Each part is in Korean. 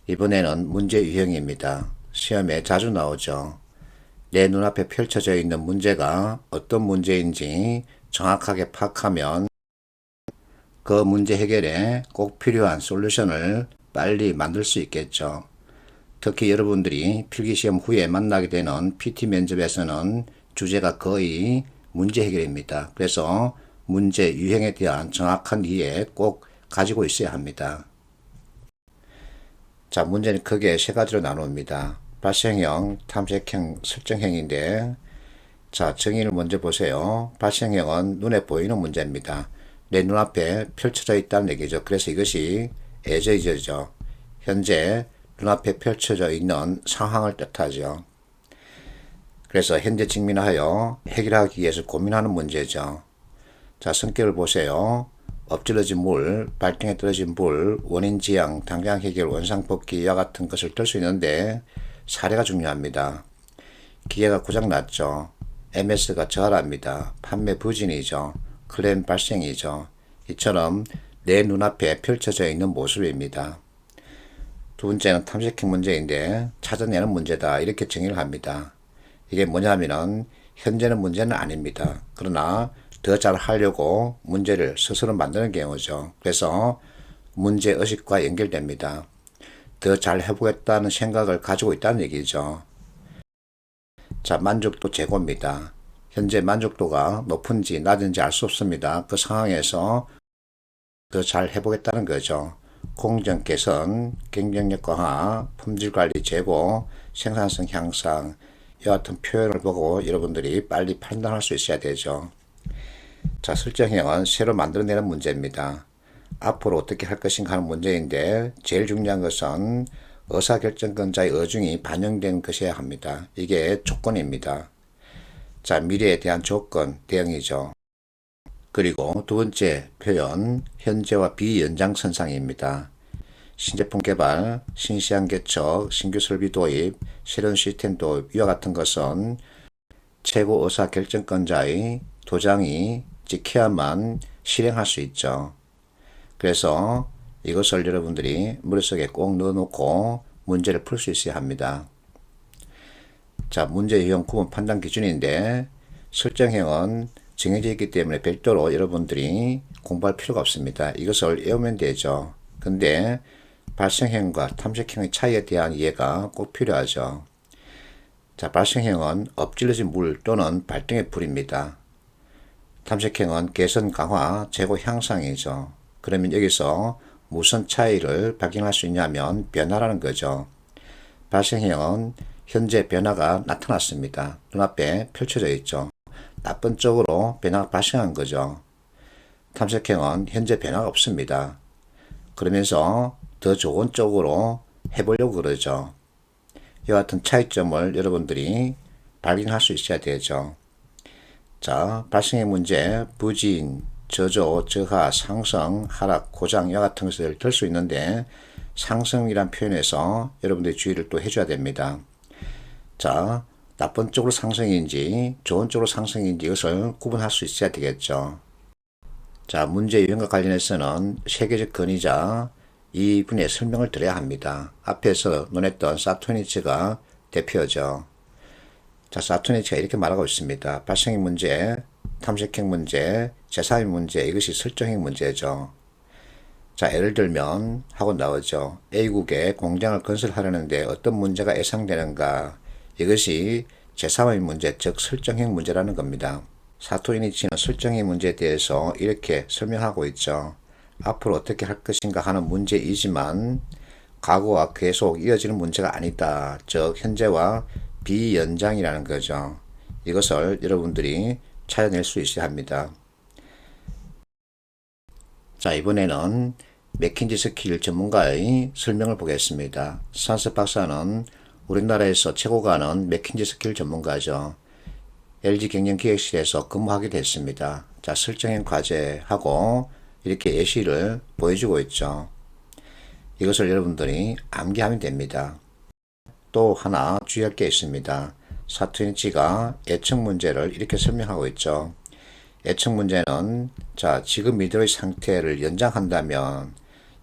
이번에는 문제 유형입니다. 시험에 자주 나오죠. 내 눈앞에 펼쳐져 있는 문제가 어떤 문제인지 정확하게 파악하면 그 문제 해결에 꼭 필요한 솔루션을 빨리 만들 수 있겠죠. 특히 여러분들이 필기시험 후에 만나게 되는 PT 면접에서는 주제가 거의 문제 해결입니다. 그래서 문제 유형에 대한 정확한 이해 꼭 가지고 있어야 합니다. 자, 문제는 크게 세 가지로 나눕니다. 발생형, 탐색형, 설정형인데, 자, 정의를 먼저 보세요. 발생형은 눈에 보이는 문제입니다. 내 눈앞에 펼쳐져 있다는 얘기죠. 그래서 이것이 as-죠. 현재 눈앞에 펼쳐져 있는 상황을 뜻하죠. 그래서 현재 직면하여 해결하기 위해서 고민하는 문제죠. 자, 성격을 보세요. 엎질러진 물, 발등에 떨어진 불, 원인 지향, 당장 해결, 원상복귀 와 같은 것을 들 수 있는데 사례가 중요합니다. 기계가 고장났죠. MS가 저하랍니다. 판매 부진이죠. 클레임 발생이죠. 이처럼 내 눈앞에 펼쳐져 있는 모습입니다. 두 번째는 탐색형 문제인데 찾아내는 문제다 이렇게 정의를 합니다. 이게 뭐냐면은 현재는 문제는 아닙니다. 그러나 더 잘 하려고 문제를 스스로 만드는 경우죠. 그래서 문제의식과 연결됩니다. 더 잘 해보겠다는 생각을 가지고 있다는 얘기죠. 자, 만족도 제고입니다. 현재 만족도가 높은지 낮은지 알 수 없습니다. 그 상황에서 더 잘 해보겠다는 거죠. 공정 개선, 경쟁력 강화, 품질 관리 제고, 생산성 향상, 이와 같은 표현을 보고 여러분들이 빨리 판단할 수 있어야 되죠. 자, 설정형은 새로 만들어내는 문제입니다. 앞으로 어떻게 할 것인가 하는 문제인데 제일 중요한 것은 의사결정권자의 의중이 반영된 것이어야 합니다. 이게 조건입니다. 자, 미래에 대한 조건, 대응이죠. 그리고 두 번째 표현, 현재와 비연장선상입니다. 신제품 개발, 신시장 개척, 신규 설비 도입, 새로운 시스템 도입 이와 같은 것은 최고 의사결정권자의 도장이 찍혀야만 실행할 수 있죠. 그래서 이것을 여러분들이 머릿속에 꼭 넣어놓고 문제를 풀 수 있어야 합니다. 자, 문제 유형 구분 판단 기준인데 설정형은 정해져 있기 때문에 별도로 여러분들이 공부할 필요가 없습니다. 이것을 외우면 되죠. 근데 발생형과 탐색형의 차이에 대한 이해가 꼭 필요하죠. 자, 발생형은 엎질러진 물 또는 발등의 불입니다. 탐색형은 개선 강화, 재고 향상이죠. 그러면 여기서 무슨 차이를 발견할 수 있냐면 변화라는 거죠. 발생형은 현재 변화가 나타났습니다. 눈앞에 펼쳐져 있죠. 나쁜 쪽으로 변화가 발생한 거죠. 탐색형은 현재 변화가 없습니다. 그러면서 더 좋은 쪽으로 해보려고 그러죠. 이와 같은 차이점을 여러분들이 발견할 수 있어야 되죠. 자, 발생의 문제, 부진, 저조, 저하, 상승, 하락, 고장 이와 같은 것을 들 수 있는데 상승이란 표현에서 여러분들이 주의를 또 해줘야 됩니다. 자, 나쁜 쪽으로 상승인지 좋은 쪽으로 상승인지 이것을 구분할 수 있어야 되겠죠. 자, 문제 유형과 관련해서는 세계적 권위자 이분의 설명을 드려야 합니다. 앞에서 논했던 사토니츠가 대표죠. 자, 사토니츠가 이렇게 말하고 있습니다. 발생형 문제, 탐색형 문제, 제3의 문제, 이것이 설정형 문제죠. 자, 예를 들면 하고 나오죠. A국에 공장을 건설하려는데 어떤 문제가 예상되는가. 이것이 제3의 문제, 즉 설정형 문제라는 겁니다. 사토니치는 설정형 문제에 대해서 이렇게 설명하고 있죠. 앞으로 어떻게 할 것인가 하는 문제이지만 과거와 계속 이어지는 문제가 아니다. 즉 현재와 비연장이라는 거죠. 이것을 여러분들이 찾아낼 수 있어야 합니다. 자, 이번에는 맥킨지 스킬 전문가의 설명을 보겠습니다. 산스 박사는 우리나라에서 최고가 하는 맥킨지 스킬 전문가죠. LG 경영기획실에서 근무하게 됐습니다. 자, 설정형 과제하고 이렇게 예시를 보여주고 있죠. 이것을 여러분들이 암기하면 됩니다. 또 하나 주의할 게 있습니다. 사토니치가 예측 문제를 이렇게 설명하고 있죠. 예측 문제는 자, 지금 이대로의 상태를 연장한다면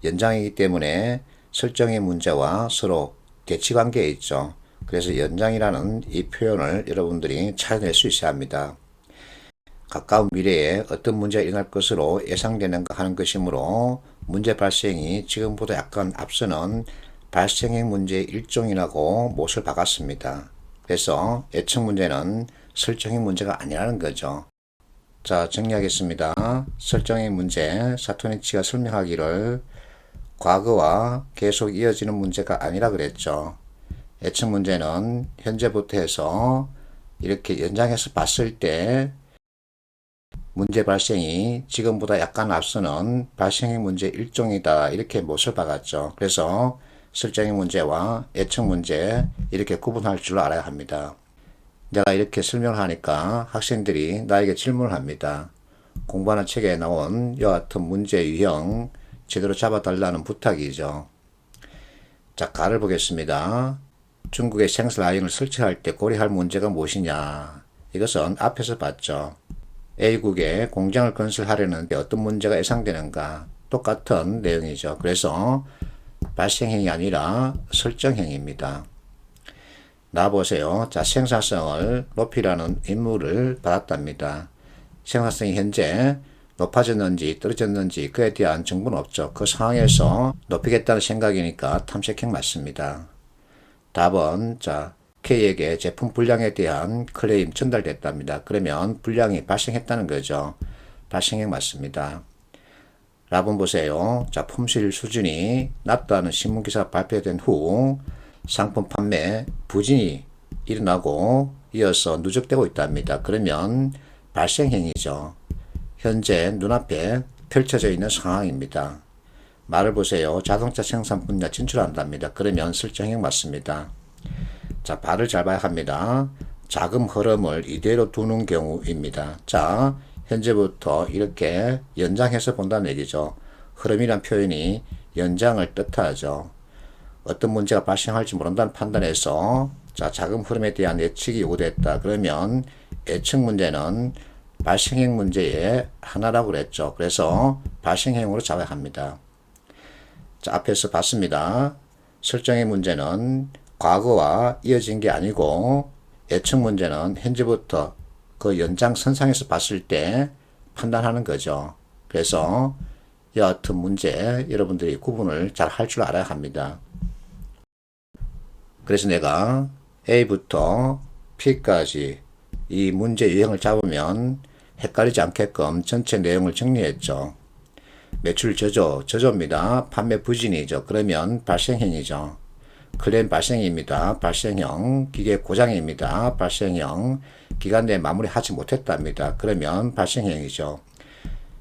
연장이기 때문에 설정의 문제와 서로 대치관계에 있죠. 그래서 연장이라는 이 표현을 여러분들이 찾아낼 수 있어야 합니다. 가까운 미래에 어떤 문제가 일어날 것으로 예상되는가 하는 것이므로 문제 발생이 지금보다 약간 앞서는 발생의 문제의 일종이라고 못을 박았습니다. 그래서 예측 문제는 설정의 문제가 아니라는 거죠. 자, 정리하겠습니다. 설정의 문제, 사토니치가 설명하기를 과거와 계속 이어지는 문제가 아니라 그랬죠. 예측 문제는 현재부터 해서 이렇게 연장해서 봤을 때 문제 발생이 지금보다 약간 앞서는 발생의 문제 일종이다. 이렇게 못을 박았죠. 그래서 설정의 문제와 예측 문제 이렇게 구분할 줄 알아야 합니다. 내가 이렇게 설명을 하니까 학생들이 나에게 질문을 합니다. 공부하는 책에 나온 이와 같은 문제 유형 제대로 잡아달라는 부탁이죠. 자, 가를 보겠습니다. 중국의 생스라인을 설치할 때 고려할 문제가 무엇이냐. 이것은 앞에서 봤죠. A국에 공장을 건설하려는데 어떤 문제가 예상되는가. 똑같은 내용이죠. 그래서 발생행위 아니라 설정행위입니다. 나와보세요. 자, 생산성을 높이라는 임무를 받았답니다. 생산성이 현재 높아졌는지 떨어졌는지 그에 대한 정보는 없죠. 그 상황에서 높이겠다는 생각이니까 탐색행 맞습니다. 답은 자, K에게 제품 불량에 대한 클레임 전달됐답니다. 그러면 불량이 발생했다는 거죠. 발생행 맞습니다. 답은 보세요. 자, 품질 수준이 낮다는 신문기사가 발표된 후 상품 판매 부진이 일어나고 이어서 누적되고 있답니다. 그러면 발생행위죠. 현재 눈앞에 펼쳐져 있는 상황입니다. 말을 보세요. 자동차 생산 분야 진출한답니다. 그러면 설정행 맞습니다. 자, 발을 잘 봐야 합니다. 자금 흐름을 이대로 두는 경우입니다. 자, 현재부터 이렇게 연장해서 본다는 얘기죠. 흐름이란 표현이 연장을 뜻하죠. 어떤 문제가 발생할지 모른다는 판단에서 자, 자금 흐름에 대한 예측이 요구됐다. 그러면 예측 문제는 발생행 문제의 하나라고 그랬죠. 그래서 발생행으로 잡아야 합니다. 자, 앞에서 봤습니다. 설정의 문제는 과거와 이어진 게 아니고 예측 문제는 현재부터 그 연장선상에서 봤을 때 판단하는 거죠. 그래서 여하튼 문제 여러분들이 구분을 잘 할 줄 알아야 합니다. 그래서 내가 A부터 P까지 이 문제 유형을 잡으면 헷갈리지 않게끔 전체 내용을 정리했죠. 매출 저조입니다. 판매 부진이죠. 그러면 발생행위죠. 클레임 발생입니다. 발생형. 기계 고장입니다. 발생형. 기간 내에 마무리하지 못했답니다. 그러면 발생형이죠.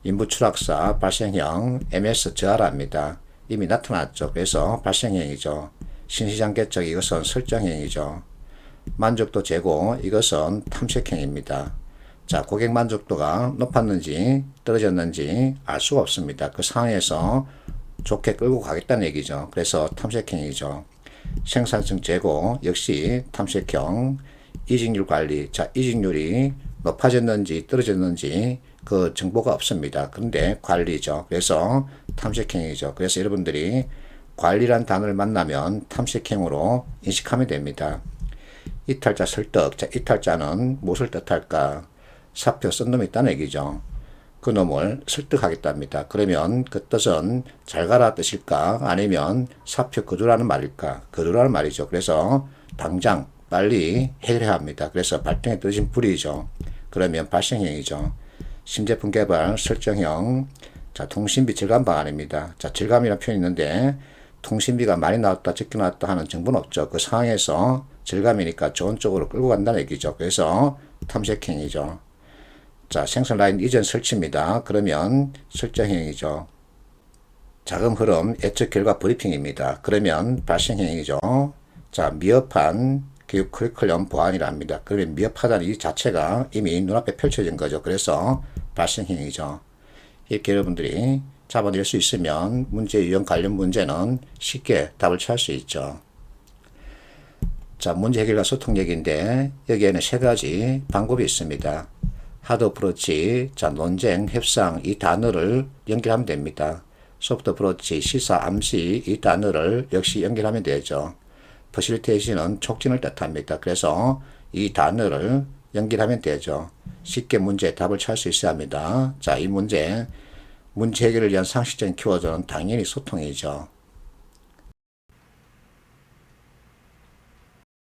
인부 추락사 발생형. MS 저하랍니다. 이미 나타났죠. 그래서 발생형이죠. 신시장 개척 이것은 설정형이죠. 만족도 제고 이것은 탐색형입니다. 자, 고객 만족도가 높았는지 떨어졌는지 알 수가 없습니다. 그 상황에서 좋게 끌고 가겠다는 얘기죠. 그래서 탐색형이죠. 생산성 제고 역시 탐색형. 이직률 관리. 자, 이직률이 높아졌는지 떨어졌는지 그 정보가 없습니다. 그런데 관리죠. 그래서 탐색형이죠. 그래서 여러분들이 관리란 단어를 만나면 탐색형으로 인식하면 됩니다. 이탈자 설득. 자, 이탈자는 무엇을 뜻할까? 사표 쓴 놈이 있다는 얘기죠. 그 놈을 설득하겠답니다. 그러면 그 뜻은 잘 가라 뜻일까? 아니면 사표 거두라는 말일까? 거두라는 말이죠. 그래서 당장 빨리 해결해야 합니다. 그래서 발등에 떨어진 불이죠. 그러면 발생형이죠. 신제품 개발 설정형. 자, 통신비 절감 방안입니다. 자, 절감이라는 표현이 있는데 통신비가 많이 나왔다 적게 나왔다 하는 정보는 없죠. 그 상황에서 절감이니까 좋은 쪽으로 끌고 간다는 얘기죠. 그래서 탐색형이죠. 자, 생산 라인 이전 설치입니다. 그러면 설정형이죠. 자금 흐름 예측 결과 브리핑입니다. 그러면 발생형이죠. 자, 미흡한 교육 커리큘럼 보완이랍니다. 그러면 미흡하다는 이 자체가 이미 눈앞에 펼쳐진 거죠. 그래서 발생형이죠. 이렇게 여러분들이 잡아낼 수 있으면 문제 유형 관련 문제는 쉽게 답을 취할 수 있죠. 자, 문제 해결과 소통 얘기인데 여기에는 세 가지 방법이 있습니다. 하드 어프로치, 자, 논쟁, 협상 이 단어를 연결하면 됩니다. 소프트 어프로치, 시사, 암시 이 단어를 역시 연결하면 되죠. 퍼실리테이션은 촉진을 뜻합니다. 그래서 이 단어를 연결하면 되죠. 쉽게 문제의 답을 찾을 수 있어야 합니다. 자, 이 문제 해결을 위한 상식적인 키워드는 당연히 소통이죠.